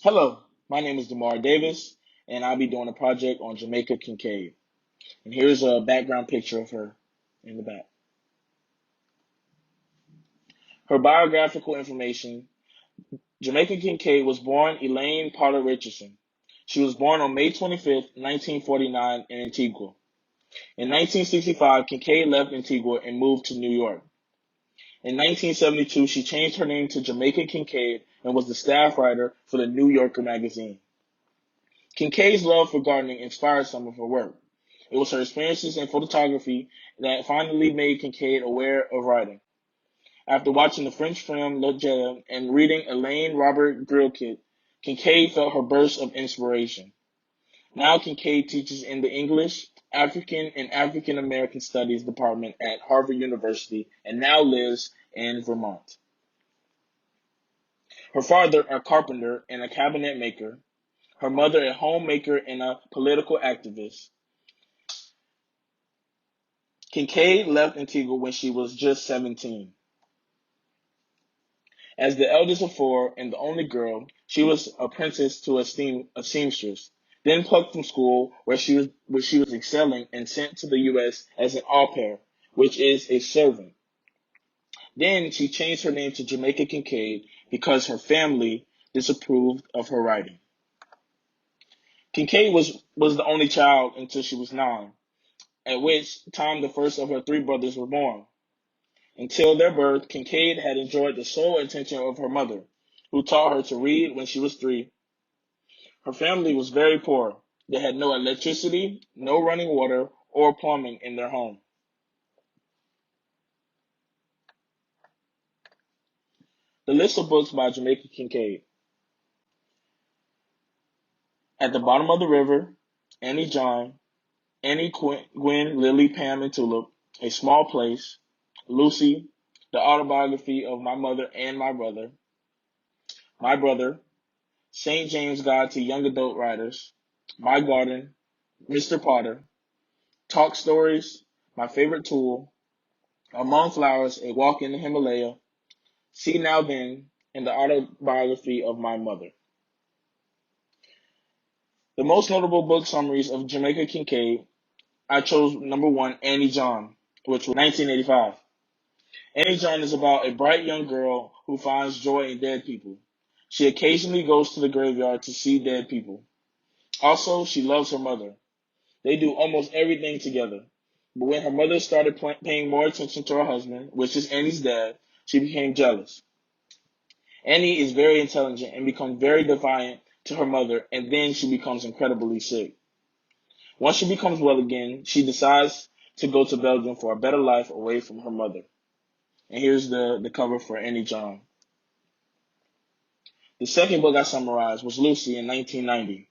Hello, my name is Demar Davis, and I'll be doing a project on Jamaica Kincaid. And here's a background picture of her in the back. Her biographical information: Jamaica Kincaid was born Elaine Potter Richardson. She was born on May 25th, 1949, in Antigua. In 1965, Kincaid left Antigua and moved to New York. In 1972, she changed her name to Jamaica Kincaid and was the staff writer for the New Yorker magazine. Kincaid's love for gardening inspired some of her work. It was her experiences in photography that finally made Kincaid aware of writing. After watching the French film Le Jeu and reading Elaine Robert Grilkit, Kincaid felt her burst of inspiration. Now Kincaid teaches in the English, African, and African American Studies department at Harvard University and now lives in Vermont. Her father, a carpenter and a cabinet maker, her mother, a homemaker and a political activist. Kincaid left Antigua when she was just 17. As the eldest of four and the only girl, she was apprenticed to a seamstress, then plucked from school where she was excelling and sent to the U.S. as an au pair, which is a servant. Then she changed her name to Jamaica Kincaid because her family disapproved of her writing. Kincaid was the only child until she was 9, at which time the first of her three brothers were born. Until their birth, Kincaid had enjoyed the sole attention of her mother, who taught her to read when she was 3. Her family was very poor. They had no electricity, no running water, or plumbing in their home. The list of books by Jamaica Kincaid: At the Bottom of the River, Annie John, Annie Gwen, Lily, Pam, and Tulip, A Small Place, Lucy, The Autobiography of My Mother and My Brother, St. James Guide to Young Adult Writers, My Garden, Mr. Potter, Talk Stories, My Favorite Tool, Among Flowers, A Walk in the Himalaya, See Now Then, and The Autobiography of My Mother. The most notable book summaries of Jamaica Kincaid, I chose number 1, Annie John, which was 1985. Annie John is about a bright young girl who finds joy in dead people. She occasionally goes to the graveyard to see dead people. Also, she loves her mother. They do almost everything together. But when her mother started paying more attention to her husband, which is Annie's dad, she became jealous. Annie is very intelligent and becomes very defiant to her mother, and then she becomes incredibly sick. Once she becomes well again, she decides to go to Belgium for a better life away from her mother. And here's the cover for Annie John. The second book I summarized was Lucy in 1990.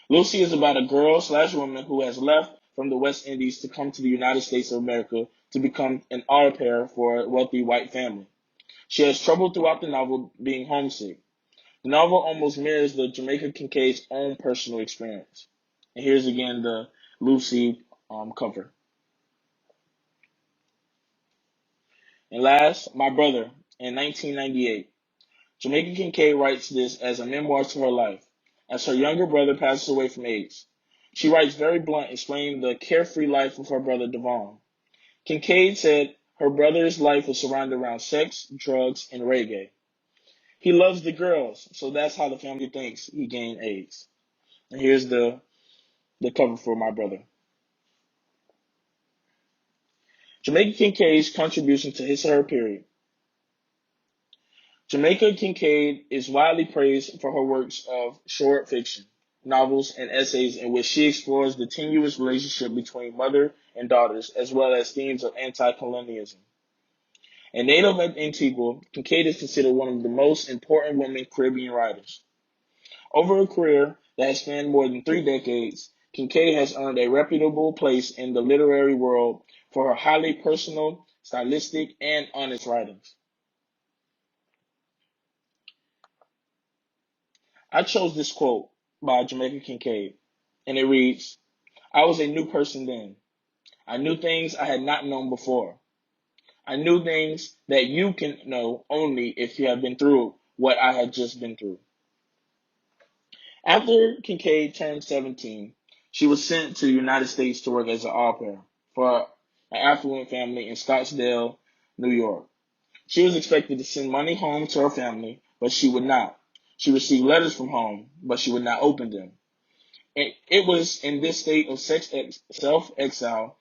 Lucy is about a girl/woman who has left from the West Indies to come to the United States of America to become an au pair for a wealthy white family. She has trouble throughout the novel being homesick. The novel almost mirrors the Jamaica Kincaid's own personal experience. And here's again the Lucy cover. And last, My Brother in 1998. Jamaica Kincaid writes this as a memoir to her life, as her younger brother passes away from AIDS. She writes very blunt, explaining the carefree life of her brother Devon. Kincaid said her brother's life was surrounded around sex, drugs, and reggae. He loves the girls, so that's how the family thinks he gained AIDS. And here's the cover for My Brother. Jamaica Kincaid's contribution to his or her period. Jamaica Kincaid is widely praised for her works of short fiction, novels, and essays in which she explores the tenuous relationship between mother and daughters, as well as themes of anti-colonialism. A native of Antigua, Kincaid is considered one of the most important women Caribbean writers. Over a career that has spanned more than 3 decades, Kincaid has earned a reputable place in the literary world for her highly personal, stylistic, and honest writings. I chose this quote by Jamaica Kincaid, and it reads, I was a new person then. I knew things I had not known before. I knew things that you can know only if you have been through what I had just been through. After Kincaid turned 17, she was sent to the United States to work as an au pair for an affluent family in Scottsdale, New York. She was expected to send money home to her family, but she would not. She received letters from home, but she would not open them. It was in this state of self-exile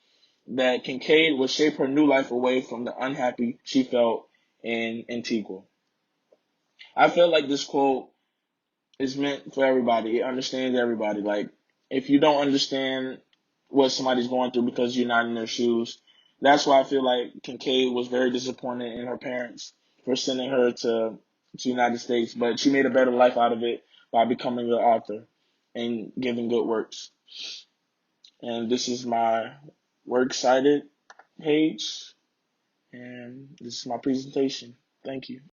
that Kincaid would shape her new life away from the unhappy she felt in Antigua. I feel like this quote is meant for everybody. It understands everybody. Like, if you don't understand what somebody's going through because you're not in their shoes, that's why I feel like Kincaid was very disappointed in her parents for sending her to the United States, but she made a better life out of it by becoming an author and giving good works. And this is my works cited page, and this is my presentation. Thank you.